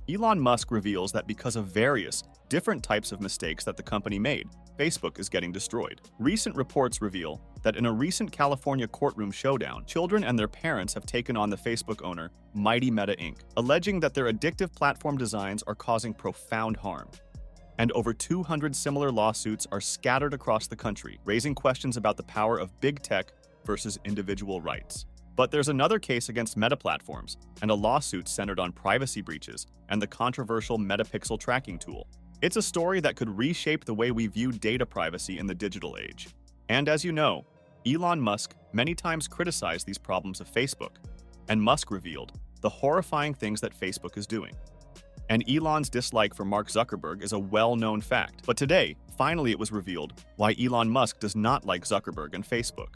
Elon Musk reveals that because of various different types of mistakes that the company made, Facebook is getting destroyed. Recent reports reveal that in a recent California courtroom showdown, children and their parents have taken on the Facebook owner, Mighty Meta Inc., alleging that their addictive platform designs are causing profound harm. And over 200 similar lawsuits are scattered across the country, raising questions about the power of big tech versus individual rights. But there's another case against Meta platforms, and a lawsuit centered on privacy breaches and the controversial Metapixel tracking tool. It's a story that could reshape the way we view data privacy in the digital age. And as you know, Elon Musk many times criticized these problems of Facebook, and Musk revealed the horrifying things that Facebook is doing. And Elon's dislike for Mark Zuckerberg is a well-known fact. But today, finally it was revealed why Elon Musk does not like Zuckerberg and Facebook.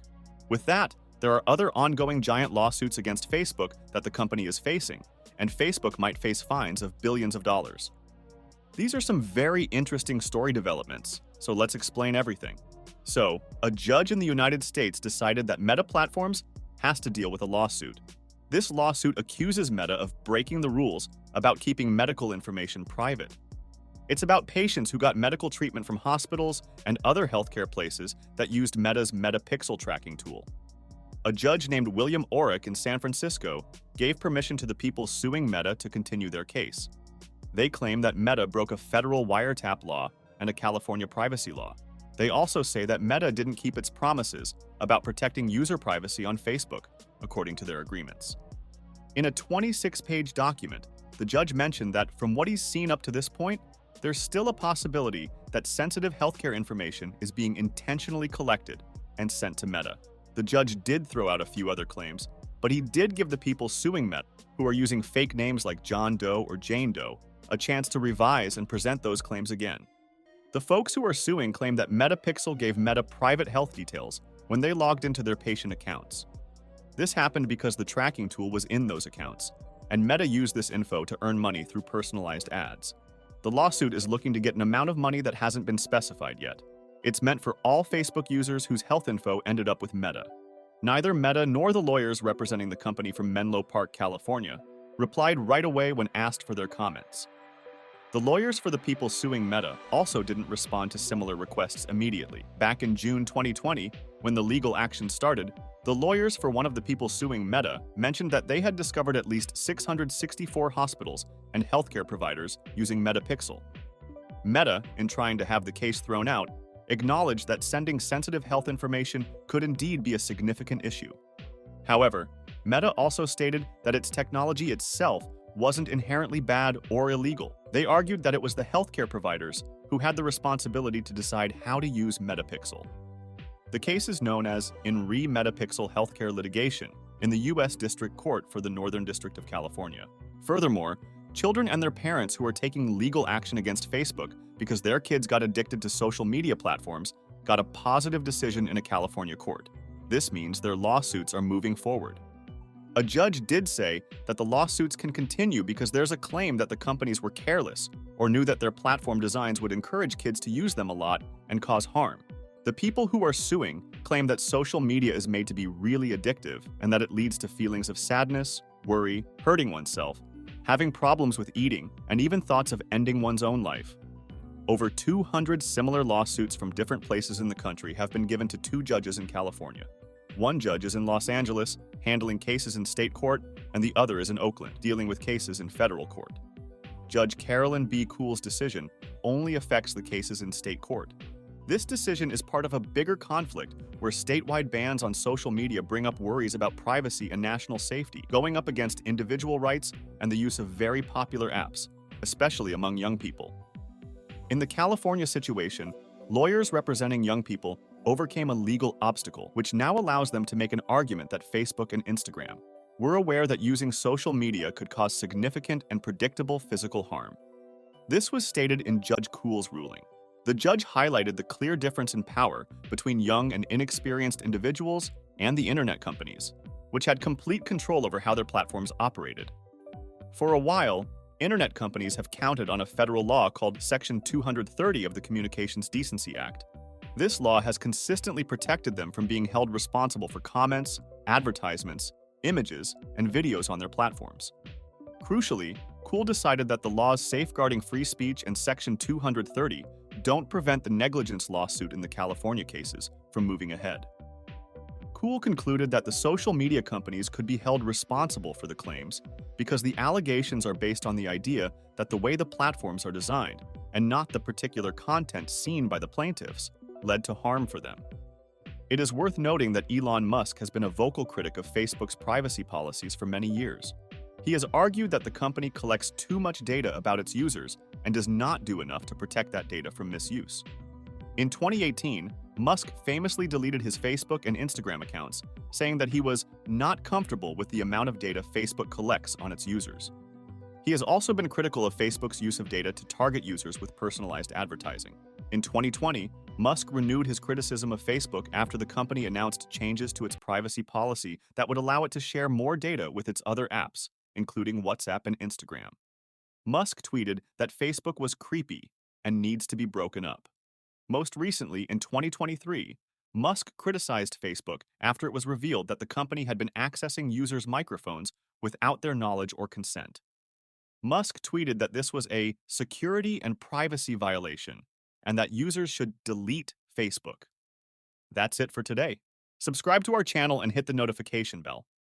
With that, there are other ongoing giant lawsuits against Facebook that the company is facing, and Facebook might face fines of billions of dollars. These are some very interesting story developments, so let's explain everything. So, a judge in the United States decided that Meta Platforms has to deal with a lawsuit. This lawsuit accuses Meta of breaking the rules about keeping medical information private. It's about patients who got medical treatment from hospitals and other healthcare places that used Meta's Metapixel tracking tool. A judge named William Orrick in San Francisco gave permission to the people suing Meta to continue their case. They claim that Meta broke a federal wiretap law and a California privacy law. They also say that Meta didn't keep its promises about protecting user privacy on Facebook, according to their agreements. In a 26-page document, the judge mentioned that from what he's seen up to this point, there's still a possibility that sensitive healthcare information is being intentionally collected and sent to Meta. The judge did throw out a few other claims, but he did give the people suing Meta, who are using fake names like John Doe or Jane Doe, a chance to revise and present those claims again. The folks who are suing claim that Metapixel gave Meta private health details when they logged into their patient accounts. This happened because the tracking tool was in those accounts, and Meta used this info to earn money through personalized ads. The lawsuit is looking to get an amount of money that hasn't been specified yet. It's meant for all Facebook users whose health info ended up with Meta. Neither Meta nor the lawyers representing the company from Menlo Park, California, replied right away when asked for their comments. The lawyers for the people suing Meta also didn't respond to similar requests immediately. Back in June 2020, when the legal action started, the lawyers for one of the people suing Meta mentioned that they had discovered at least 664 hospitals and healthcare providers using Metapixel. Meta, in trying to have the case thrown out, acknowledged that sending sensitive health information could indeed be a significant issue. However, Meta also stated that its technology itself wasn't inherently bad or illegal. They argued that it was the healthcare providers who had the responsibility to decide how to use Metapixel. The case is known as in re Metapixel healthcare litigation in the U.S. District Court for the Northern District of California. Furthermore, children and their parents who are taking legal action against Facebook because their kids got addicted to social media platforms got a positive decision in a California court. This means their lawsuits are moving forward. A judge did say that the lawsuits can continue because there's a claim that the companies were careless or knew that their platform designs would encourage kids to use them a lot and cause harm. The people who are suing claim that social media is made to be really addictive and that it leads to feelings of sadness, worry, hurting oneself, having problems with eating, and even thoughts of ending one's own life. Over 200 similar lawsuits from different places in the country have been given to 2 judges in California. One judge is in Los Angeles, handling cases in state court, and the other is in Oakland, dealing with cases in federal court. Judge Carolyn B. Kuhl's decision only affects the cases in state court. This decision is part of a bigger conflict where statewide bans on social media bring up worries about privacy and national safety, going up against individual rights and the use of very popular apps, especially among young people. In the California situation, lawyers representing young people overcame a legal obstacle, which now allows them to make an argument that Facebook and Instagram were aware that using social media could cause significant and predictable physical harm. This was stated in Judge Kuhl's ruling. The judge highlighted the clear difference in power between young and inexperienced individuals and the internet companies, which had complete control over how their platforms operated. For a while, internet companies have counted on a federal law called Section 230 of the Communications Decency Act. This law has consistently protected them from being held responsible for comments, advertisements, images, and videos on their platforms. Crucially, Cool decided that the laws safeguarding free speech and Section 230 don't prevent the negligence lawsuit in the California cases from moving ahead. Cool concluded that the social media companies could be held responsible for the claims because the allegations are based on the idea that the way the platforms are designed, and not the particular content seen by the plaintiffs, led to harm for them. It is worth noting that Elon Musk has been a vocal critic of Facebook's privacy policies for many years. He has argued that the company collects too much data about its users and does not do enough to protect that data from misuse. In 2018, Musk famously deleted his Facebook and Instagram accounts, saying that he was not comfortable with the amount of data Facebook collects on its users. He has also been critical of Facebook's use of data to target users with personalized advertising. In 2020, Musk renewed his criticism of Facebook after the company announced changes to its privacy policy that would allow it to share more data with its other apps, including WhatsApp and Instagram. Musk tweeted that Facebook was creepy and needs to be broken up. Most recently, in 2023, Musk criticized Facebook after it was revealed that the company had been accessing users' microphones without their knowledge or consent. Musk tweeted that this was a security and privacy violation and that users should delete Facebook. That's it for today. Subscribe to our channel and hit the notification bell